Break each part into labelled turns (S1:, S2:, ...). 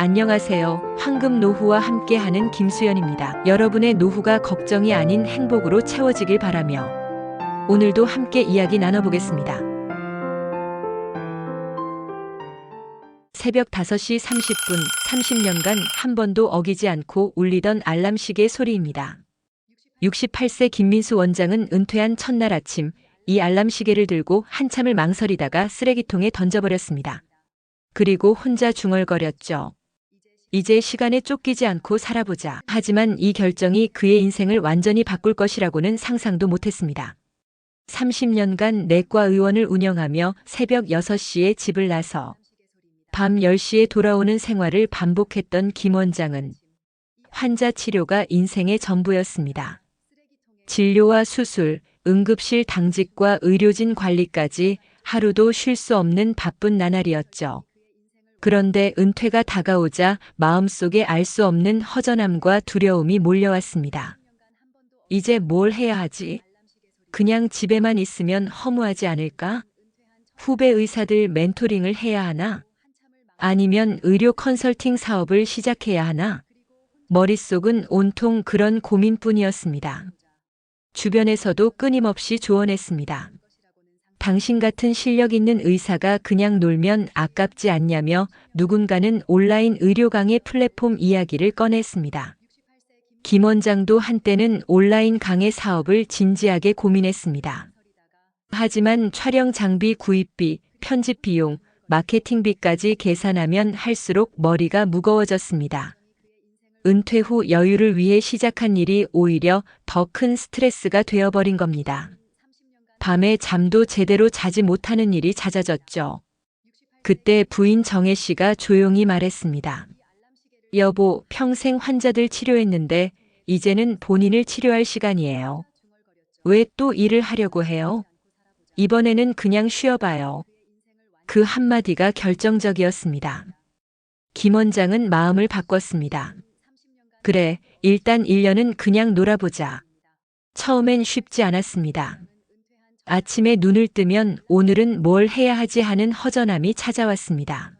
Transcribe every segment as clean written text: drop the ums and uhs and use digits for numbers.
S1: 안녕하세요. 황금 노후와 함께하는 김수연입니다. 여러분의 노후가 걱정이 아닌 행복으로 채워지길 바라며 오늘도 함께 이야기 나눠보겠습니다. 새벽 5시 30분, 30년간 한 번도 어기지 않고 울리던 알람 시계 소리입니다. 68세 김민수 원장은 은퇴한 첫날 아침 이 알람 시계를 들고 한참을 망설이다가 쓰레기통에 던져버렸습니다. 그리고 혼자 중얼거렸죠. 이제 시간에 쫓기지 않고 살아보자. 하지만 이 결정이 그의 인생을 완전히 바꿀 것이라고는 상상도 못했습니다. 30년간 내과 의원을 운영하며 새벽 6시에 집을 나서 밤 10시에 돌아오는 생활을 반복했던 김 원장은 환자 치료가 인생의 전부였습니다. 진료와 수술, 응급실 당직과 의료진 관리까지 하루도 쉴 수 없는 바쁜 나날이었죠. 그런데 은퇴가 다가오자 마음속에 알 수 없는 허전함과 두려움이 몰려왔습니다. 이제 뭘 해야 하지? 그냥 집에만 있으면 허무하지 않을까? 후배 의사들 멘토링을 해야 하나? 아니면 의료 컨설팅 사업을 시작해야 하나? 머릿속은 온통 그런 고민뿐이었습니다. 주변에서도 끊임없이 조언했습니다. 당신 같은 실력 있는 의사가 그냥 놀면 아깝지 않냐며 누군가는 온라인 의료 강의 플랫폼 이야기를 꺼냈습니다. 김 원장도 한때는 온라인 강의 사업을 진지하게 고민했습니다. 하지만 촬영 장비 구입비, 편집 비용, 마케팅비까지 계산하면 할수록 머리가 무거워졌습니다. 은퇴 후 여유를 위해 시작한 일이 오히려 더 큰 스트레스가 되어버린 겁니다. 밤에 잠도 제대로 자지 못하는 일이 잦아졌죠. 그때 부인 정혜 씨가 조용히 말했습니다. 여보, 평생 환자들 치료했는데 이제는 본인을 치료할 시간이에요. 왜 또 일을 하려고 해요? 이번에는 그냥 쉬어봐요. 그 한마디가 결정적이었습니다. 김 원장은 마음을 바꿨습니다. 그래, 일단 1년은 그냥 놀아보자. 처음엔 쉽지 않았습니다. 아침에 눈을 뜨면 오늘은 뭘 해야 하지 하는 허전함이 찾아왔습니다.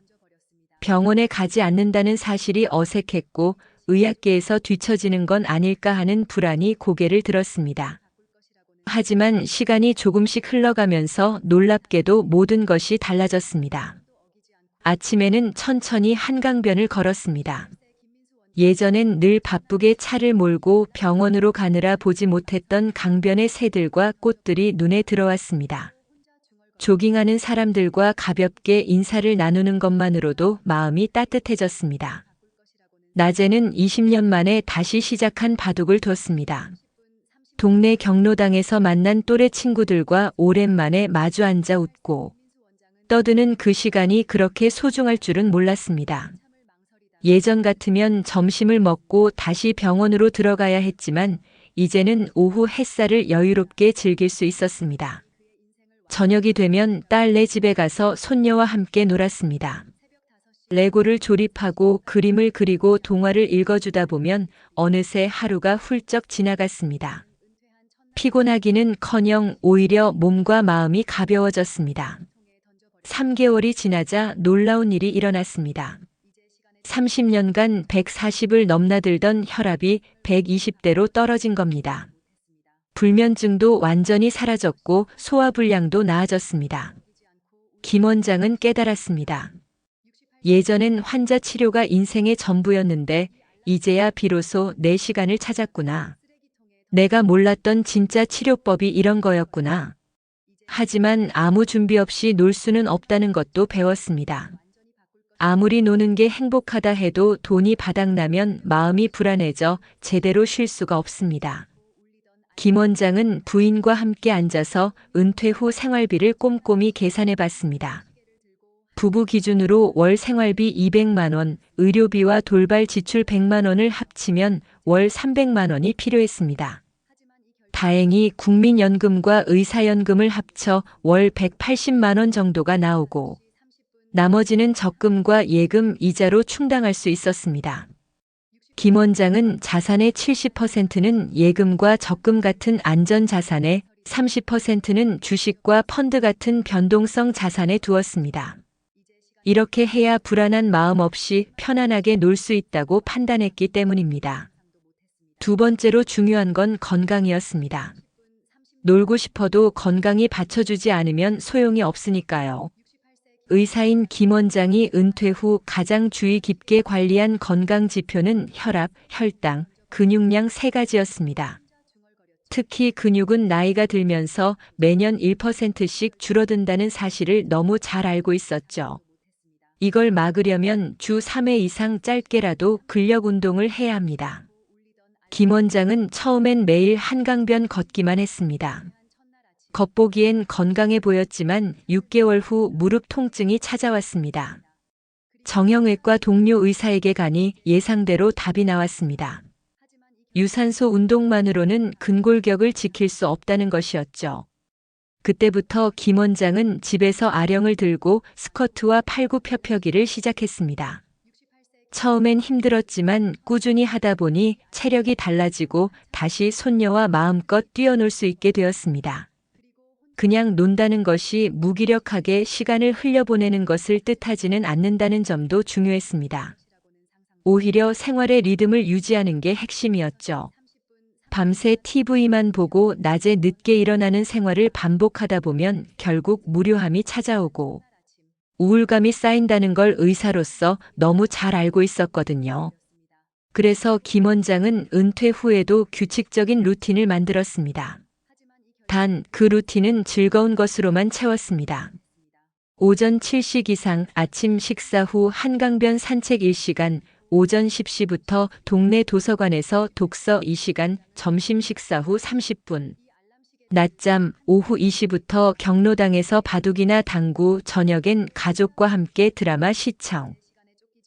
S1: 병원에 가지 않는다는 사실이 어색했고 의학계에서 뒤처지는 건 아닐까 하는 불안이 고개를 들었습니다. 하지만 시간이 조금씩 흘러가면서 놀랍게도 모든 것이 달라졌습니다. 아침에는 천천히 한강변을 걸었습니다. 예전엔 늘 바쁘게 차를 몰고 병원으로 가느라 보지 못했던 강변의 새들과 꽃들이 눈에 들어왔습니다. 조깅하는 사람들과 가볍게 인사를 나누는 것만으로도 마음이 따뜻해졌습니다. 낮에는 20년 만에 다시 시작한 바둑을 뒀습니다. 동네 경로당에서 만난 또래 친구들과 오랜만에 마주 앉아 웃고 떠드는 그 시간이 그렇게 소중할 줄은 몰랐습니다. 예전 같으면 점심을 먹고 다시 병원으로 들어가야 했지만 이제는 오후 햇살을 여유롭게 즐길 수 있었습니다. 저녁이 되면 딸네 집에 가서 손녀와 함께 놀았습니다. 레고를 조립하고 그림을 그리고 동화를 읽어주다 보면 어느새 하루가 훌쩍 지나갔습니다. 피곤하기는커녕 오히려 몸과 마음이 가벼워졌습니다. 3개월이 지나자 놀라운 일이 일어났습니다. 30년간 140을 넘나들던 혈압이 120대로 떨어진 겁니다. 불면증도 완전히 사라졌고 소화불량도 나아졌습니다. 김 원장은 깨달았습니다. 예전엔 환자 치료가 인생의 전부였는데 이제야 비로소 내 시간을 찾았구나. 내가 몰랐던 진짜 치료법이 이런 거였구나. 하지만 아무 준비 없이 놀 수는 없다는 것도 배웠습니다. 아무리 노는 게 행복하다 해도 돈이 바닥나면 마음이 불안해져 제대로 쉴 수가 없습니다. 김 원장은 부인과 함께 앉아서 은퇴 후 생활비를 꼼꼼히 계산해 봤습니다. 부부 기준으로 월 생활비 200만 원, 의료비와 돌발 지출 100만 원을 합치면 월 300만 원이 필요했습니다. 다행히 국민연금과 의사연금을 합쳐 월 180만 원 정도가 나오고 나머지는 적금과 예금, 이자로 충당할 수 있었습니다. 김 원장은 자산의 70%는 예금과 적금 같은 안전자산에 30%는 주식과 펀드 같은 변동성 자산에 두었습니다. 이렇게 해야 불안한 마음 없이 편안하게 놀 수 있다고 판단했기 때문입니다. 두 번째로 중요한 건 건강이었습니다. 놀고 싶어도 건강이 받쳐주지 않으면 소용이 없으니까요. 의사인 김 원장이 은퇴 후 가장 주의 깊게 관리한 건강 지표는 혈압, 혈당, 근육량 세 가지였습니다. 특히 근육은 나이가 들면서 매년 1%씩 줄어든다는 사실을 너무 잘 알고 있었죠. 이걸 막으려면 주 3회 이상 짧게라도 근력 운동을 해야 합니다. 김 원장은 처음엔 매일 한강변 걷기만 했습니다. 겉보기엔 건강해 보였지만 6개월 후 무릎 통증이 찾아왔습니다. 정형외과 동료 의사에게 가니 예상대로 답이 나왔습니다. 유산소 운동만으로는 근골격을 지킬 수 없다는 것이었죠. 그때부터 김 원장은 집에서 아령을 들고 스쿼트와 팔굽혀펴기를 시작했습니다. 처음엔 힘들었지만 꾸준히 하다 보니 체력이 달라지고 다시 손녀와 마음껏 뛰어놀 수 있게 되었습니다. 그냥 논다는 것이 무기력하게 시간을 흘려보내는 것을 뜻하지는 않는다는 점도 중요했습니다. 오히려 생활의 리듬을 유지하는 게 핵심이었죠. 밤새 TV만 보고 낮에 늦게 일어나는 생활을 반복하다 보면 결국 무료함이 찾아오고 우울감이 쌓인다는 걸 의사로서 너무 잘 알고 있었거든요. 그래서 김 원장은 은퇴 후에도 규칙적인 루틴을 만들었습니다. 단 그 루틴은 즐거운 것으로만 채웠습니다. 오전 7시 이상 아침 식사 후 한강변 산책 1시간, 오전 10시부터 동네 도서관에서 독서 2시간, 점심 식사 후 30분. 낮잠 오후 2시부터 경로당에서 바둑이나 당구, 저녁엔 가족과 함께 드라마 시청.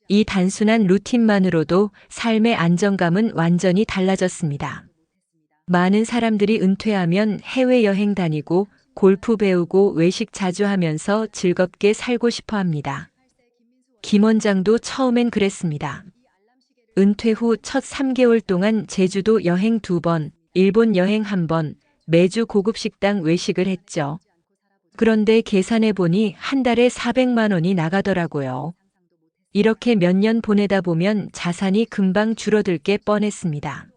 S1: 이 단순한 루틴만으로도 삶의 안정감은 완전히 달라졌습니다. 많은 사람들이 은퇴하면 해외여행 다니고 골프 배우고 외식 자주 하면서 즐겁게 살고 싶어 합니다. 김 원장도 처음엔 그랬습니다. 은퇴 후 첫 3개월 동안 제주도 여행 2번, 일본 여행 1번, 매주 고급 식당 외식을 했죠. 그런데 계산해 보니 한 달에 400만 원이 나가더라고요. 이렇게 몇 년 보내다 보면 자산이 금방 줄어들 게 뻔했습니다.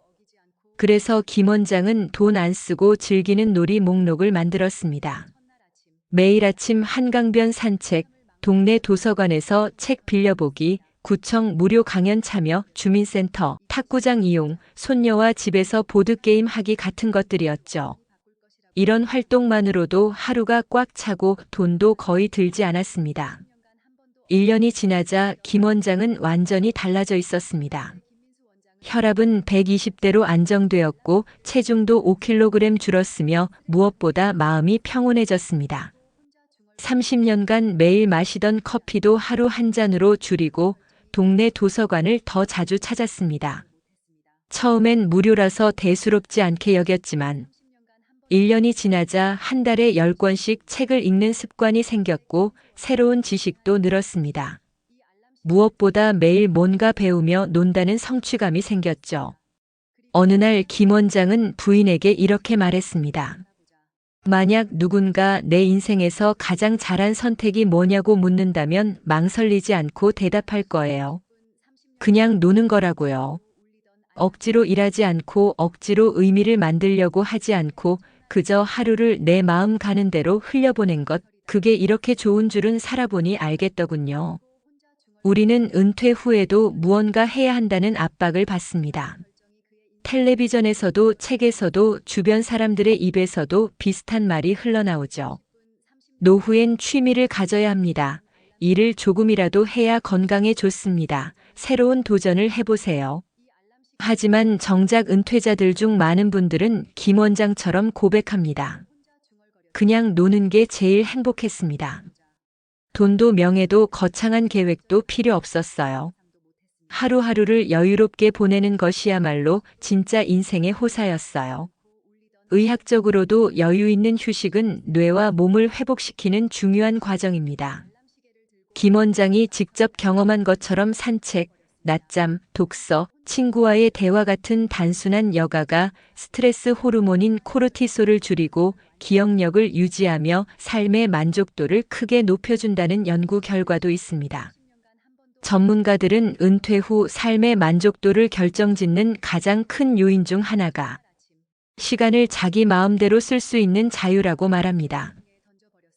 S1: 그래서 김 원장은 돈 안 쓰고 즐기는 놀이 목록을 만들었습니다. 매일 아침 한강변 산책, 동네 도서관에서 책 빌려보기, 구청 무료 강연 참여, 주민센터, 탁구장 이용, 손녀와 집에서 보드게임 하기 같은 것들이었죠. 이런 활동만으로도 하루가 꽉 차고 돈도 거의 들지 않았습니다. 1년이 지나자 김 원장은 완전히 달라져 있었습니다. 혈압은 120대로 안정되었고 체중도 5kg 줄었으며 무엇보다 마음이 평온해졌습니다. 30년간 매일 마시던 커피도 하루 한 잔으로 줄이고 동네 도서관을 더 자주 찾았습니다. 처음엔 무료라서 대수롭지 않게 여겼지만 1년이 지나자 한 달에 10권씩 책을 읽는 습관이 생겼고 새로운 지식도 늘었습니다. 무엇보다 매일 뭔가 배우며 논다는 성취감이 생겼죠. 어느 날 김 원장은 부인에게 이렇게 말했습니다. 만약 누군가 내 인생에서 가장 잘한 선택이 뭐냐고 묻는다면 망설이지 않고 대답할 거예요. 그냥 노는 거라고요. 억지로 일하지 않고 억지로 의미를 만들려고 하지 않고 그저 하루를 내 마음 가는 대로 흘려보낸 것, 그게 이렇게 좋은 줄은 살아보니 알겠더군요. 우리는 은퇴 후에도 무언가 해야 한다는 압박을 받습니다. 텔레비전에서도 책에서도 주변 사람들의 입에서도 비슷한 말이 흘러나오죠. 노후엔 취미를 가져야 합니다. 일을 조금이라도 해야 건강에 좋습니다. 새로운 도전을 해보세요. 하지만 정작 은퇴자들 중 많은 분들은 김 원장처럼 고백합니다. 그냥 노는 게 제일 행복했습니다. 돈도 명예도 거창한 계획도 필요 없었어요. 하루하루를 여유롭게 보내는 것이야말로 진짜 인생의 호사였어요. 의학적으로도 여유 있는 휴식은 뇌와 몸을 회복시키는 중요한 과정입니다. 김 원장이 직접 경험한 것처럼 산책, 낮잠, 독서, 친구와의 대화 같은 단순한 여가가 스트레스 호르몬인 코르티솔을 줄이고 기억력을 유지하며 삶의 만족도를 크게 높여준다는 연구 결과도 있습니다. 전문가들은 은퇴 후 삶의 만족도를 결정짓는 가장 큰 요인 중 하나가 시간을 자기 마음대로 쓸 수 있는 자유라고 말합니다.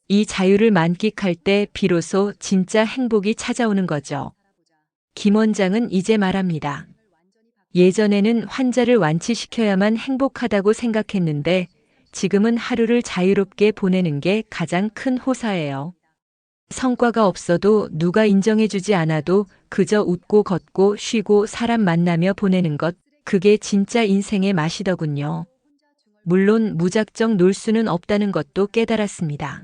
S1: 이 자유를 만끽할 때 비로소 진짜 행복이 찾아오는 거죠. 김 원장은 이제 말합니다. 예전에는 환자를 완치시켜야만 행복하다고 생각했는데 지금은 하루를 자유롭게 보내는 게 가장 큰 호사예요. 성과가 없어도 누가 인정해주지 않아도 그저 웃고 걷고 쉬고 사람 만나며 보내는 것, 그게 진짜 인생의 맛이더군요. 물론 무작정 놀 수는 없다는 것도 깨달았습니다.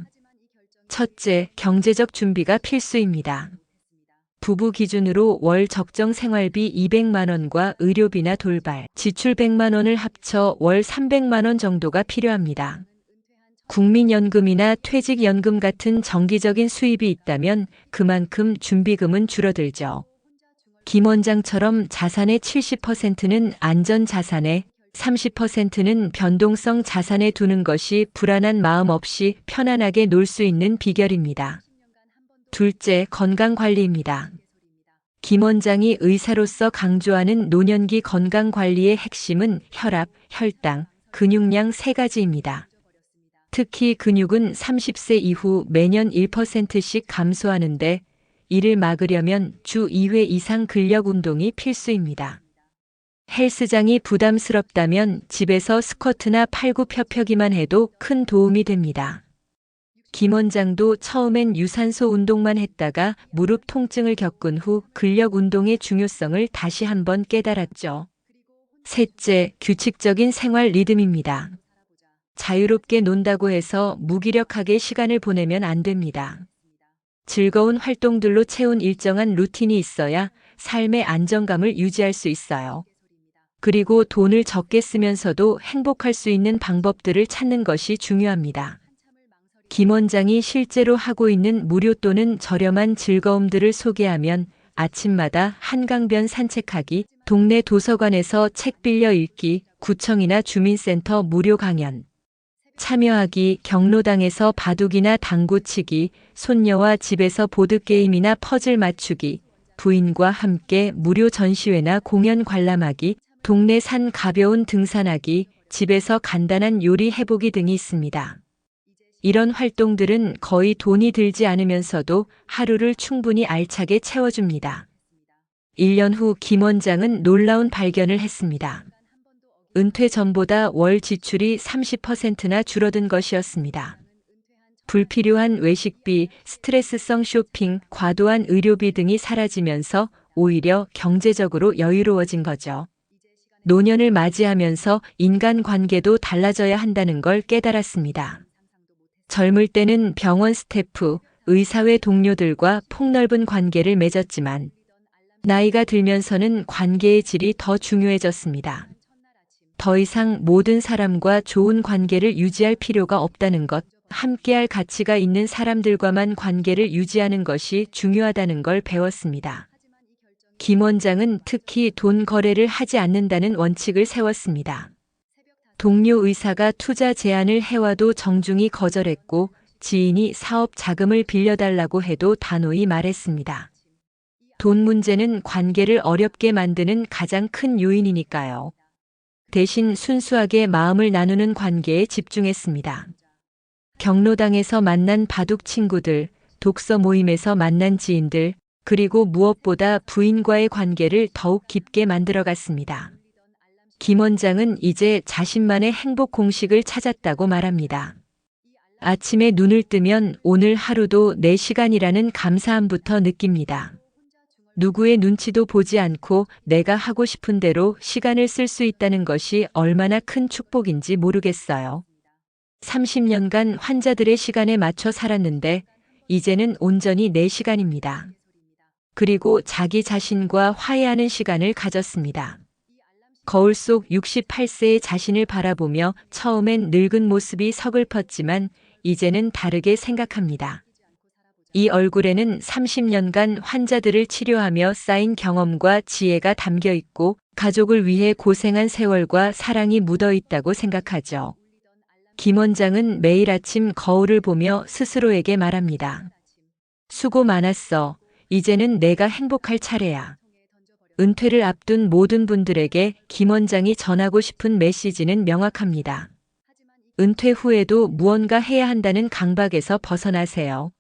S1: 첫째, 경제적 준비가 필수입니다. 부부 기준으로 월 적정 생활비 200만 원과 의료비나 돌발, 지출 100만 원을 합쳐 월 300만 원 정도가 필요합니다. 국민연금이나 퇴직연금 같은 정기적인 수입이 있다면 그만큼 준비금은 줄어들죠. 김 원장처럼 자산의 70%는 안전자산에 30%는 변동성 자산에 두는 것이 불안한 마음 없이 편안하게 놀 수 있는 비결입니다. 둘째, 건강관리입니다. 김 원장이 의사로서 강조하는 노년기 건강관리의 핵심은 혈압, 혈당, 근육량 세 가지입니다. 특히 근육은 30세 이후 매년 1%씩 감소하는데 이를 막으려면 주 2회 이상 근력 운동이 필수입니다. 헬스장이 부담스럽다면 집에서 스쿼트나 팔굽혀펴기만 해도 큰 도움이 됩니다. 김 원장도 처음엔 유산소 운동만 했다가 무릎 통증을 겪은 후 근력 운동의 중요성을 다시 한번 깨달았죠. 셋째, 규칙적인 생활 리듬입니다. 자유롭게 논다고 해서 무기력하게 시간을 보내면 안 됩니다. 즐거운 활동들로 채운 일정한 루틴이 있어야 삶의 안정감을 유지할 수 있어요. 그리고 돈을 적게 쓰면서도 행복할 수 있는 방법들을 찾는 것이 중요합니다. 김 원장이 실제로 하고 있는 무료 또는 저렴한 즐거움들을 소개하면 아침마다 한강변 산책하기, 동네 도서관에서 책 빌려 읽기, 구청이나 주민센터 무료 강연 참여하기, 경로당에서 바둑이나 당구 치기, 손녀와 집에서 보드게임이나 퍼즐 맞추기, 부인과 함께 무료 전시회나 공연 관람하기, 동네 산 가벼운 등산하기, 집에서 간단한 요리 해보기 등이 있습니다. 이런 활동들은 거의 돈이 들지 않으면서도 하루를 충분히 알차게 채워줍니다. 1년 후 김 원장은 놀라운 발견을 했습니다. 은퇴 전보다 월 지출이 30%나 줄어든 것이었습니다. 불필요한 외식비, 스트레스성 쇼핑, 과도한 의료비 등이 사라지면서 오히려 경제적으로 여유로워진 거죠. 노년을 맞이하면서 인간관계도 달라져야 한다는 걸 깨달았습니다. 젊을 때는 병원 스태프, 의사회 동료들과 폭넓은 관계를 맺었지만 나이가 들면서는 관계의 질이 더 중요해졌습니다. 더 이상 모든 사람과 좋은 관계를 유지할 필요가 없다는 것, 함께할 가치가 있는 사람들과만 관계를 유지하는 것이 중요하다는 걸 배웠습니다. 김 원장은 특히 돈 거래를 하지 않는다는 원칙을 세웠습니다. 동료 의사가 투자 제안을 해와도 정중히 거절했고 지인이 사업 자금을 빌려달라고 해도 단호히 말했습니다. 돈 문제는 관계를 어렵게 만드는 가장 큰 요인이니까요. 대신 순수하게 마음을 나누는 관계에 집중했습니다. 경로당에서 만난 바둑 친구들, 독서 모임에서 만난 지인들, 그리고 무엇보다 부인과의 관계를 더욱 깊게 만들어갔습니다. 김 원장은 이제 자신만의 행복 공식을 찾았다고 말합니다. 아침에 눈을 뜨면 오늘 하루도 내 시간이라는 감사함부터 느낍니다. 누구의 눈치도 보지 않고 내가 하고 싶은 대로 시간을 쓸 수 있다는 것이 얼마나 큰 축복인지 모르겠어요. 30년간 환자들의 시간에 맞춰 살았는데 이제는 온전히 내 시간입니다. 그리고 자기 자신과 화해하는 시간을 가졌습니다. 거울 속 68세의 자신을 바라보며 처음엔 늙은 모습이 서글펐지만 이제는 다르게 생각합니다. 이 얼굴에는 30년간 환자들을 치료하며 쌓인 경험과 지혜가 담겨 있고 가족을 위해 고생한 세월과 사랑이 묻어 있다고 생각하죠. 김 원장은 매일 아침 거울을 보며 스스로에게 말합니다. 수고 많았어. 이제는 내가 행복할 차례야. 은퇴를 앞둔 모든 분들에게 김 원장이 전하고 싶은 메시지는 명확합니다. 은퇴 후에도 무언가 해야 한다는 강박에서 벗어나세요.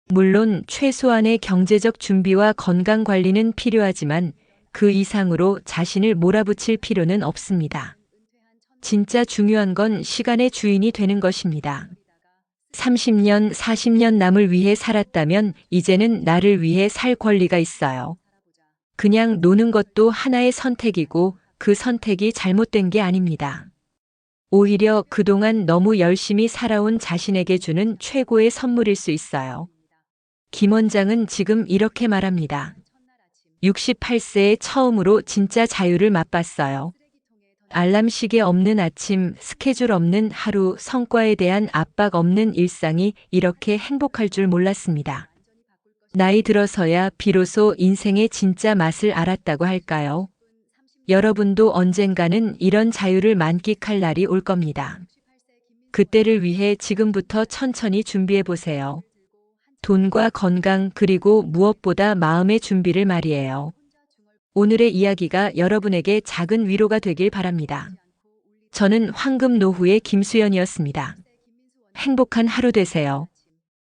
S1: 물론 최소한의 경제적 준비와 건강 관리는 필요하지만 그 이상으로 자신을 몰아붙일 필요는 없습니다. 진짜 중요한 건 시간의 주인이 되는 것입니다. 30년, 40년 남을 위해 살았다면 이제는 나를 위해 살 권리가 있어요. 그냥 노는 것도 하나의 선택이고 그 선택이 잘못된 게 아닙니다. 오히려 그동안 너무 열심히 살아온 자신에게 주는 최고의 선물일 수 있어요. 김 원장은 지금 이렇게 말합니다. 68세에 처음으로 진짜 자유를 맛봤어요. 알람 시계 없는 아침, 스케줄 없는 하루, 성과에 대한 압박 없는 일상이 이렇게 행복할 줄 몰랐습니다. 나이 들어서야 비로소 인생의 진짜 맛을 알았다고 할까요? 여러분도 언젠가는 이런 자유를 만끽할 날이 올 겁니다. 그때를 위해 지금부터 천천히 준비해 보세요. 돈과 건강 그리고 무엇보다 마음의 준비를 말이에요. 오늘의 이야기가 여러분에게 작은 위로가 되길 바랍니다. 저는 황금 노후의 김수연이었습니다. 행복한 하루 되세요.